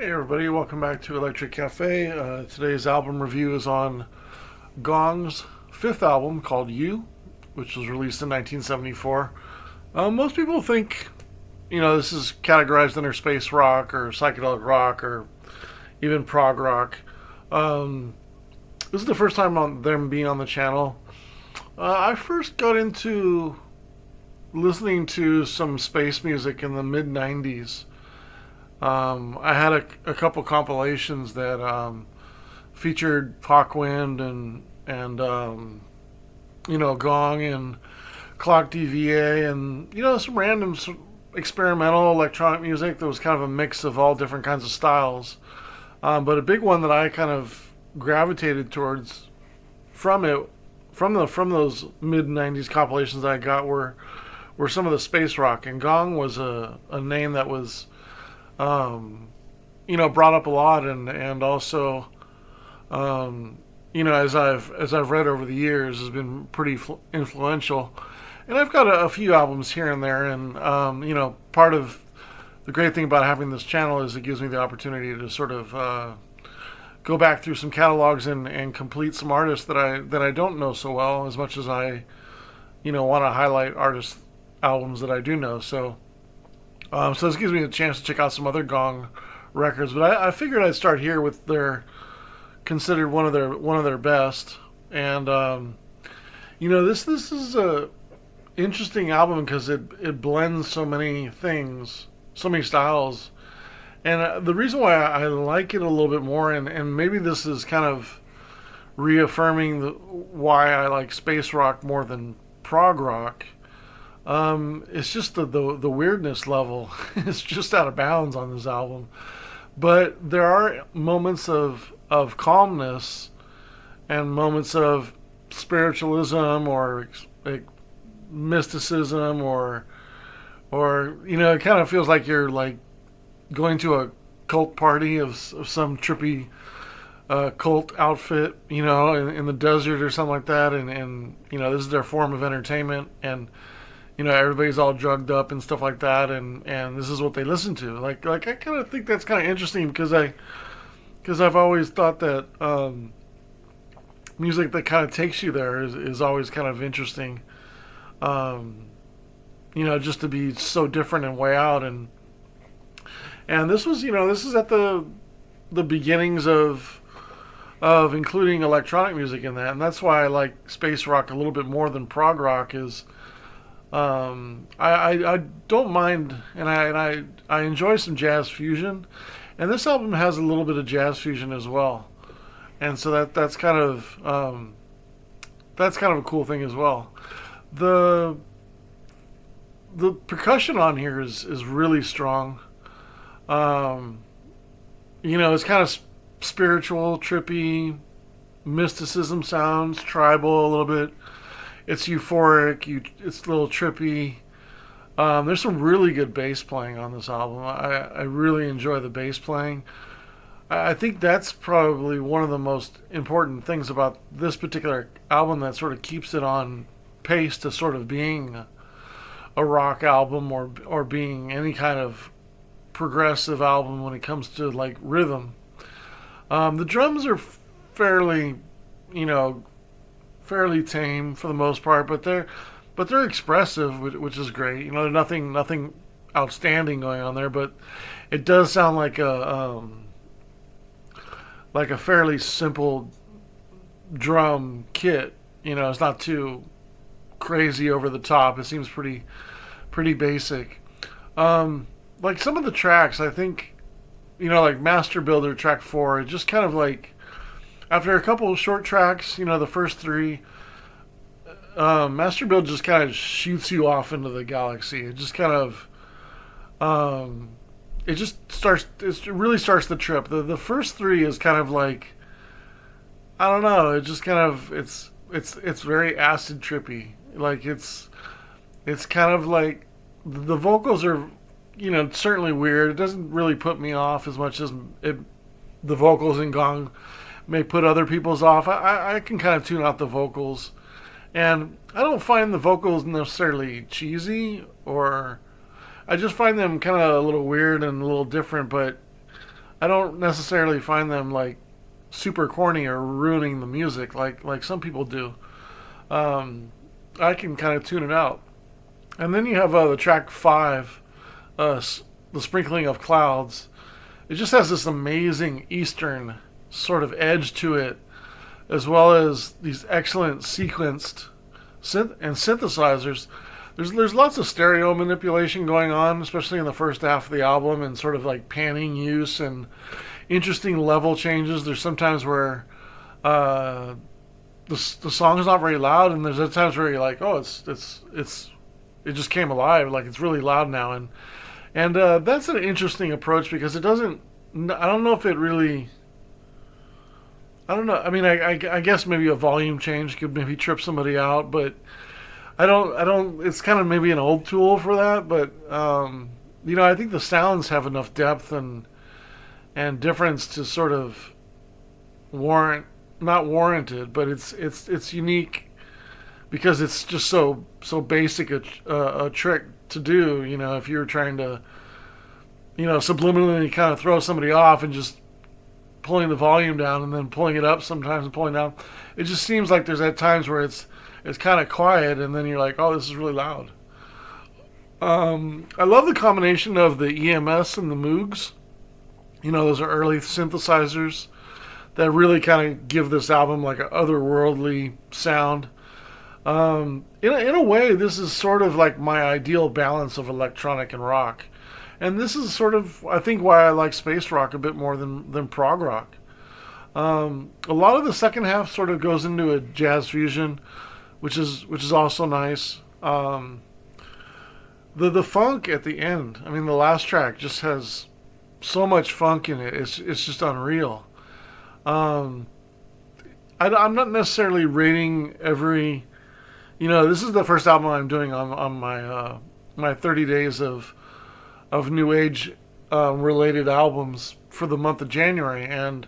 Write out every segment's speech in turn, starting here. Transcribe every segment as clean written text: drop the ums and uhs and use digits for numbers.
Hey everybody, welcome back to Electric Cafe. Today's album review is on Gong's fifth album called You, which was released in 1974. Most people think, this is categorized under space rock or psychedelic rock or even prog rock. Um, this is the first time on them being on the channel. I first got into listening to some space music in the mid 90s. I had a couple compilations that featured Hawkwind and Gong and Clock DVA and some random experimental electronic music that was kind of a mix of all different kinds of styles. But a big one that I kind of gravitated towards from those mid '90s compilations that I got were some of the space rock, and Gong was a name that was brought up a lot, and also, as I've read over the years, has been pretty influential. And I've got a few albums here and there, and part of the great thing about having this channel is it gives me the opportunity to sort of go back through some catalogs and complete some artists that I don't know so well, as much as I want to highlight artists albums that I do know. So this gives me a chance to check out some other Gong records, but I figured I'd start here with their considered one of their best. And this is a interesting album because it blends so many things, so many styles. And the reason why I like it a little bit more, and maybe this is kind of reaffirming why I like space rock more than prog rock. It's just the weirdness level is just out of bounds on this album. But there are moments of calmness and moments of spiritualism or like mysticism or it kind of feels like you're like going to a cult party of some trippy cult outfit, in the desert or something like that, and this is their form of entertainment, and everybody's all drugged up and stuff like that, and this is what they listen to. Like I kind of think that's kind of interesting because I've always thought that music that kind of takes you there is always kind of interesting. Just to be so different and way out, and this was this is at the beginnings of including electronic music in that, and that's why I like space rock a little bit more than prog rock is. I don't mind, and I enjoy some jazz fusion, and this album has a little bit of jazz fusion as well, and so that's kind of a cool thing as well. The percussion on here is really strong. It's kind of spiritual, trippy, mysticism sounds, tribal a little bit. It's euphoric. It's a little trippy. There's some really good bass playing on this album. I really enjoy the bass playing. I think that's probably one of the most important things about this particular album that sort of keeps it on pace to sort of being a rock album or being any kind of progressive album when it comes to like rhythm. The drums are fairly, fairly tame for the most part, but they're expressive, which is great. Nothing outstanding going on there, but it does sound like a fairly simple drum kit. It's not too crazy over the top. It seems pretty basic. Like some of the tracks, I think, like Master Builder track 4, it just kind of like after a couple of short tracks, the first three, Master Build just kind of shoots you off into the galaxy. It just kind of, it really starts the trip. The first three is kind of like, I don't know, it just kind of, it's very acid trippy. Like it's kind of like, the vocals are, certainly weird. It doesn't really put me off as much as the vocals in Gong may put other people's off. I can kind of tune out the vocals, and I don't find the vocals necessarily cheesy, or I just find them kind of a little weird and a little different. But I don't necessarily find them like super corny or ruining the music like some people do. Um, I can kind of tune it out. And then you have the track five, uh, the sprinkling of clouds. It just has this amazing Eastern sort of edge to it, as well as these excellent sequenced and synthesizers. There's lots of stereo manipulation going on, especially in the first half of the album, and sort of like panning use and interesting level changes. There's sometimes where uh, the song is not very loud, and there's other times where you're like, oh, it just came alive, like it's really loud now, and that's an interesting approach because it doesn't. I don't know if it really. I don't know. I mean, I guess maybe a volume change could maybe trip somebody out, but I don't. It's kind of maybe an old tool for that, but I think the sounds have enough depth and difference to sort of warrant not warranted, but it's unique because it's just so basic a trick to do. If you're trying to subliminally kind of throw somebody off and just pulling the volume down and then pulling it up sometimes and pulling down, it just seems like there's at times where it's kind of quiet and then you're like, oh, this is really loud. I love the combination of the EMS and the Moogs. Those are early synthesizers that really kind of give this album like an otherworldly sound. In a way, this is sort of like my ideal balance of electronic and rock. And this is sort of, I think, why I like space rock a bit more than prog rock. A lot of the second half sort of goes into a jazz fusion, which is also nice. The funk at the end, I mean, the last track just has so much funk in it. It's just unreal. I'm not necessarily rating every. This is the first album I'm doing on my 30 days of new age related albums for the month of January. And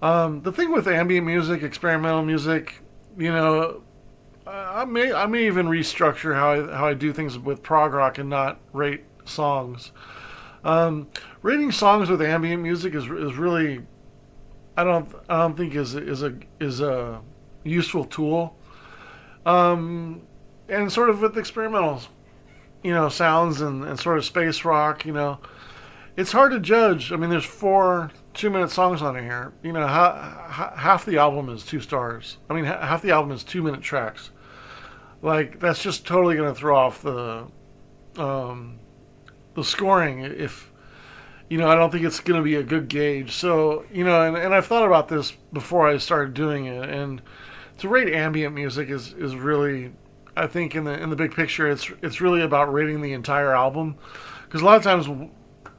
the thing with ambient music, experimental music, I may even restructure how I do things with prog rock and not rate songs. Rating songs with ambient music is really I don't think is a useful tool. And sort of with experimental sounds and sort of space rock, it's hard to judge. I mean, there's 4 2-minute songs on here. Half the album is 2 stars. I mean, half the album is 2-minute tracks. Like, that's just totally going to throw off the scoring if, I don't think it's going to be a good gauge. So, and I've thought about this before I started doing it, and to rate ambient music is really, I think in the big picture, it's really about rating the entire album, because a lot of times,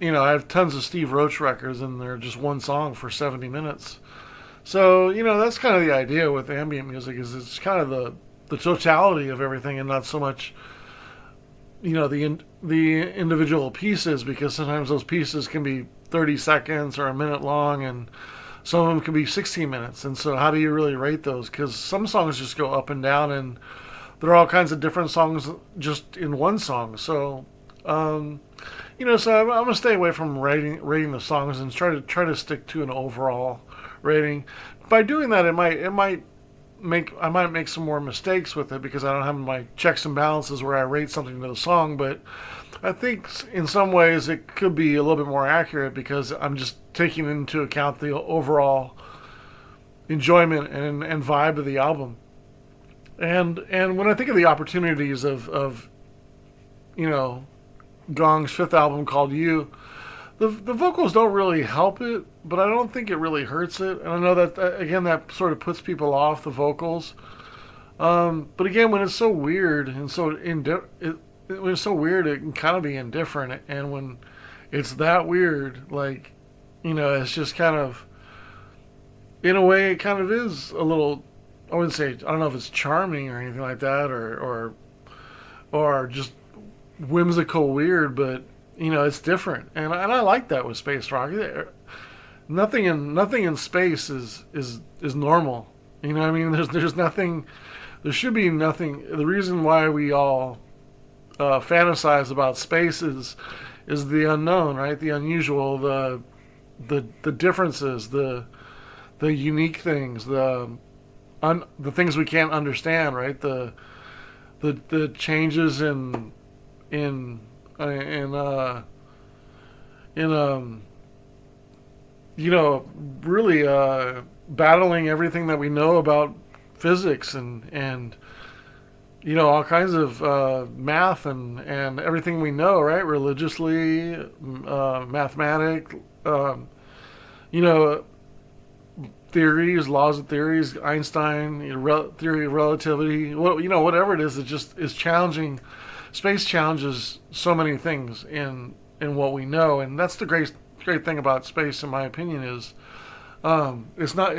I have tons of Steve Roach records and they're just one song for 70 minutes. So that's kind of the idea with ambient music, is it's kind of the totality of everything and not so much the individual pieces, because sometimes those pieces can be 30 seconds or a minute long, and some of them can be 16 minutes. And so how do you really rate those? Because some songs just go up and down, and there are all kinds of different songs just in one song. So, so I'm gonna stay away from rating the songs and try to stick to an overall rating. By doing that, I might make some more mistakes with it because I don't have my checks and balances where I rate something to the song. But I think in some ways it could be a little bit more accurate because I'm just taking into account the overall enjoyment and vibe of the album. And when I think of the opportunities of Gong's 5th album called You, the vocals don't really help it, but I don't think it really hurts it. And I know that again, that sort of puts people off, the vocals. But again, when it's so weird and when it's so weird, it can kind of be indifferent. And when it's that weird, like, it's just kind of, in a way, it kind of is a little. I wouldn't say, I don't know if it's charming or anything like that, or just whimsical weird, but it's different, and I like that with space rock. Nothing in space is normal. What I mean? There's nothing. There should be nothing. The reason why we all fantasize about space is the unknown, right? The unusual, the differences, the unique things, the things we can't understand, right? The changes in in in you know, really battling everything that we know about physics and you know, all kinds of math and everything we know, right? Religiously, mathematics, you know, theories, laws of theories, Einstein, you know, theory of relativity, you know, whatever it just is challenging. Space challenges so many things in what we know, and that's the great thing about space, in my opinion, is it's not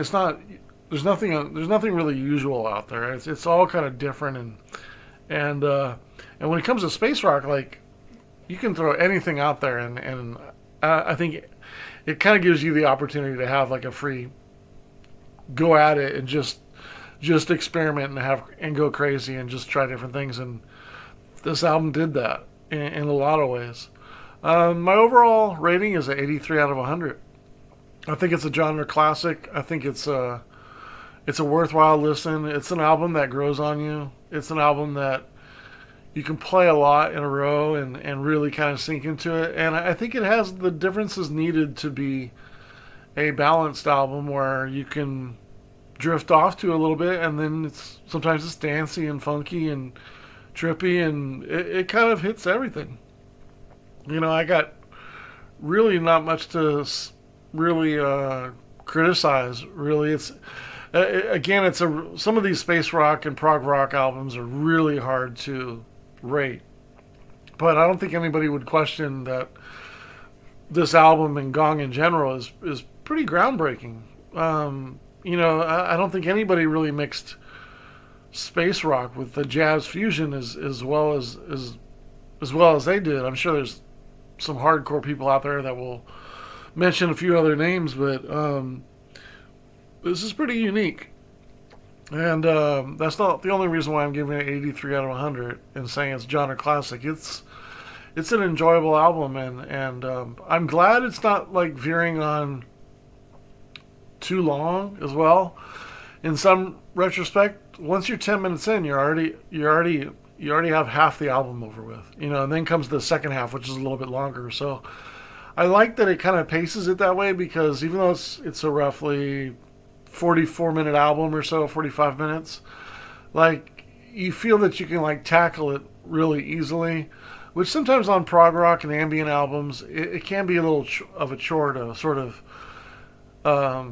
there's nothing really usual out there. It's all kind of different, and and when it comes to space rock, like, you can throw anything out there, and I think it kind of gives you the opportunity to have like a free go at it and just experiment and go crazy and just try different things. And this album did that in a lot of ways. My overall rating is an 83 out of 100. I think it's a genre classic. I think it's a worthwhile listen. It's an album that grows on you. It's an album that you can play a lot in a row and really kind of sink into it. And I think it has the differences needed to be a balanced album where you can drift off to a little bit, and then sometimes it's dancey and funky and trippy, and it kind of hits everything. You know, I got really not much to really criticize. Really, it's again, some of these space rock and prog rock albums are really hard to rate, but I don't think anybody would question that this album and Gong in general is pretty groundbreaking. You know, I don't think anybody really mixed space rock with the jazz fusion as well as they did. I'm sure there's some hardcore people out there that will mention a few other names, but this is pretty unique. And that's not the only reason why I'm giving it 83 out of 100 and saying it's genre classic. It's an enjoyable album, and I'm glad it's not like veering on too long as well. In some retrospect, once you're 10 minutes in, you already have half the album over with, you know, and then comes the second half, which is a little bit longer. So I like that it kind of paces it that way, because even though it's a roughly 44-minute album or so, 45 minutes, like, you feel that you can like tackle it really easily, which sometimes on prog rock and ambient albums, it can be a little of a chore to sort of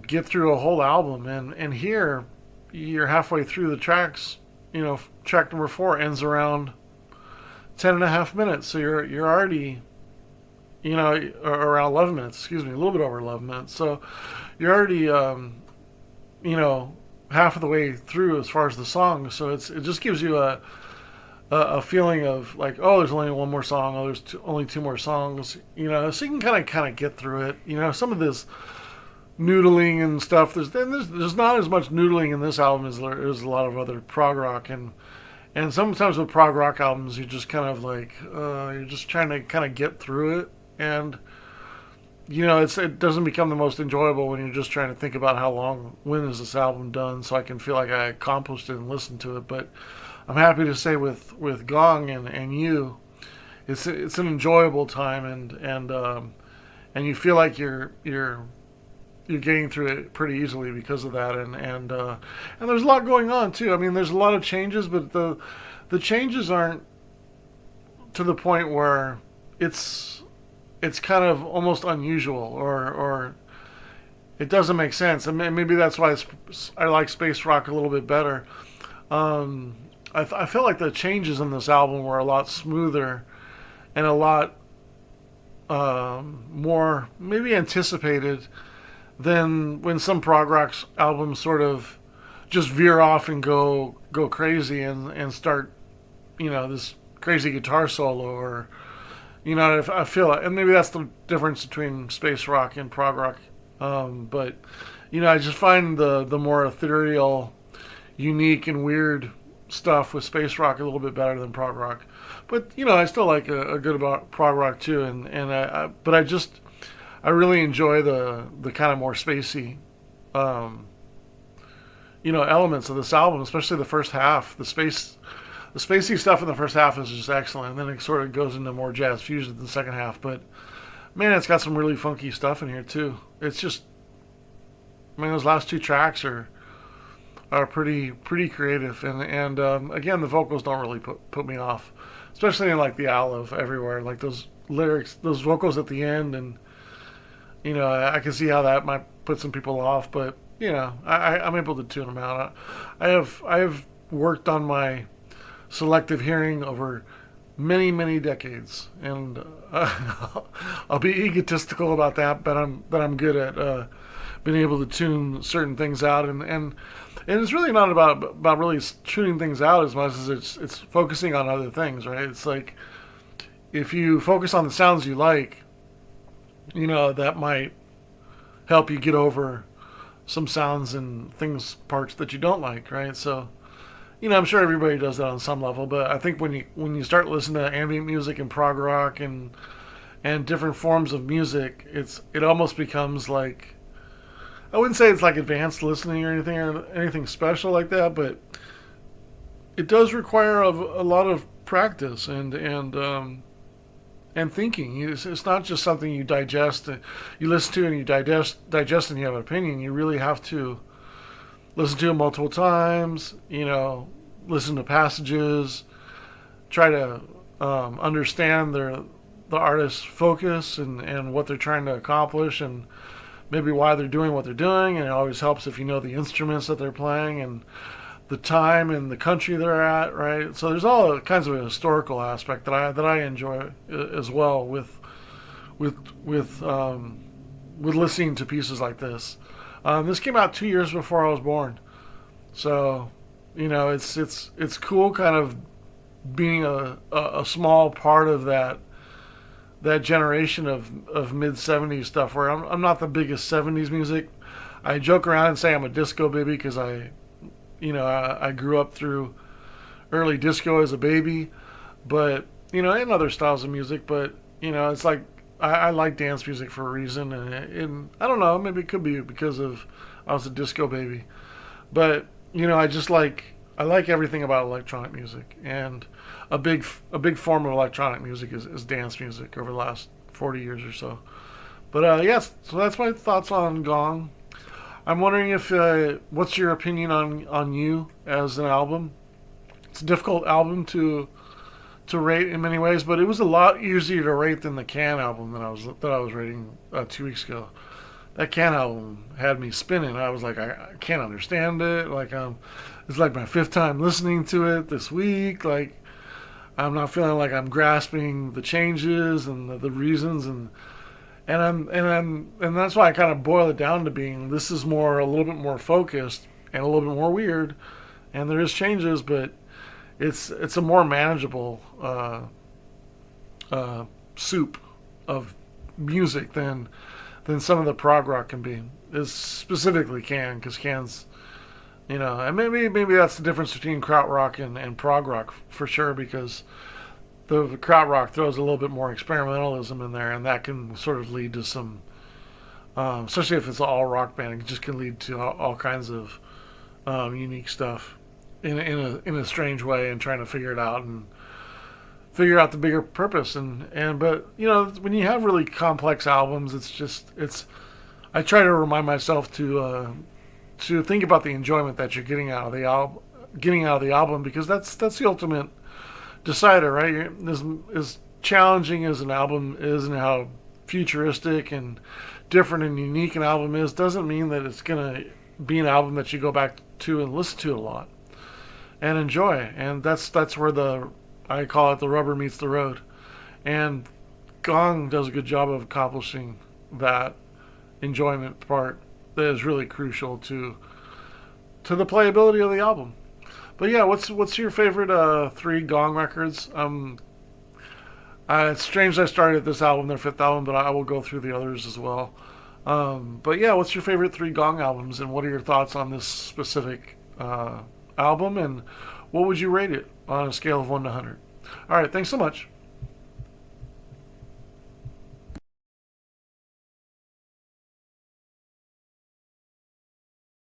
get through a whole album. And here, you're halfway through the tracks. You know, track number 4 ends around 10 and a half minutes, so you're already, you know, around 11 minutes, excuse me, a little bit over 11 minutes. So you're already, you know, half of the way through as far as the song. So it just gives you a feeling of like, oh, there's only one more song. Oh, there's only 2 more songs. You know, so you can kind of get through it. You know, some of this noodling and stuff. There's not as much noodling in this album as there is a lot of other prog rock, and sometimes with prog rock albums, you're just kind of like you're just trying to kind of get through it, and you know, it doesn't become the most enjoyable when you're just trying to think about when is this album done, so I can feel like I accomplished it and listened to it. But I'm happy to say with Gong and you, it's an enjoyable time, and you feel like you're getting through it pretty easily because of that, and there's a lot going on too. I mean, there's a lot of changes, but the changes aren't to the point where it's kind of almost unusual, or it doesn't make sense. And maybe that's why I like space rock a little bit better. I feel like the changes in this album were a lot smoother and a lot more maybe anticipated than when some prog rock albums sort of just veer off and go crazy and start, you know, this crazy guitar solo, or, you know, I feel like, and maybe that's the difference between space rock and prog rock. But, you know, I just find the more ethereal, unique and weird stuff with space rock a little bit better than prog rock. But, you know, I still like a good about prog rock too, but I really enjoy the kind of more spacey, um, elements of this album, especially the first half. The spacey stuff in the first half is just excellent. And then it sort of goes into more jazz fusion in the second half. But man, it's got some really funky stuff in here too. It's just, I mean, those last two tracks are pretty creative. And again, the vocals don't really put me off, especially in like the Olive Everywhere, like those lyrics, those vocals at the end, and I can see how that might put some people off, but I'm able to tune them out. I have worked on my selective hearing over many decades, and I'll be egotistical about that, but I'm good at being able to tune certain things out, and it's really not about really tuning things out as much as it's focusing on other things, right? It's like if you focus on the sounds you like, that might help you get over some sounds and parts that you don't like, right? So, I'm sure everybody does that on some level, but I think when you start listening to ambient music and prog rock and different forms of music, it almost becomes like, I wouldn't say it's like advanced listening or anything special like that, but it does require a lot of practice and thinking. It's not just something you digest, you listen to and you digest and you have an opinion. You really have to listen to it multiple times, listen to passages, try to understand the artist's focus and what they're trying to accomplish, and maybe why they're doing what they're doing. And it always helps if you know the instruments that they're playing and the time and the country they're at, right? So there's all kinds of a historical aspect that I enjoy as well with listening to pieces like this. This came out 2 years before I was born, so it's cool, kind of being a small part of that generation of mid '70s stuff. Where I'm not the biggest '70s music. I joke around and say I'm a disco baby because I grew up through early disco as a baby, but and other styles of music. But it's like I like dance music for a reason, and I don't know, maybe it could be because of I was a disco baby, but I like everything about electronic music, and a big form of electronic music is dance music over the last 40 years or so. But yes, so that's my thoughts on Gong. I'm wondering if what's your opinion on You as an album? It's a difficult album to rate in many ways, but it was a lot easier to rate than the Can album that I was rating 2 weeks ago. That Can album had me spinning. I was like, I can't understand it. Like it's like my fifth time listening to it this week. Like I'm not feeling like I'm grasping the changes and the reasons and that's why I kind of boil it down to being this is a little bit more focused and a little bit more weird, and there is changes, but it's a more manageable soup of music than some of the prog rock can be. Is specifically Can, because Can's and maybe that's the difference between krautrock and prog rock for sure, because the krautrock throws a little bit more experimentalism in there, and that can sort of lead to some, especially if it's an all rock band, it just can lead to all kinds of unique stuff in a strange way, and trying to figure it out and figure out the bigger purpose. But when you have really complex albums, I try to remind myself to think about the enjoyment that you're getting out of the album, because that's the ultimate decider, right? As challenging as an album is and how futuristic and different and unique an album is, doesn't mean that it's gonna be an album that you go back to and listen to a lot and enjoy. And that's where I call it the rubber meets the road. And Gong does a good job of accomplishing that enjoyment part that is really crucial to the playability of the album. But yeah, what's your favorite 3 Gong records? It's strange I started at this album, their 5th album, but I will go through the others as well. But yeah, what's your favorite 3 Gong albums, and what are your thoughts on this specific album, and what would you rate it on a scale of 1 to 100? All right, thanks so much.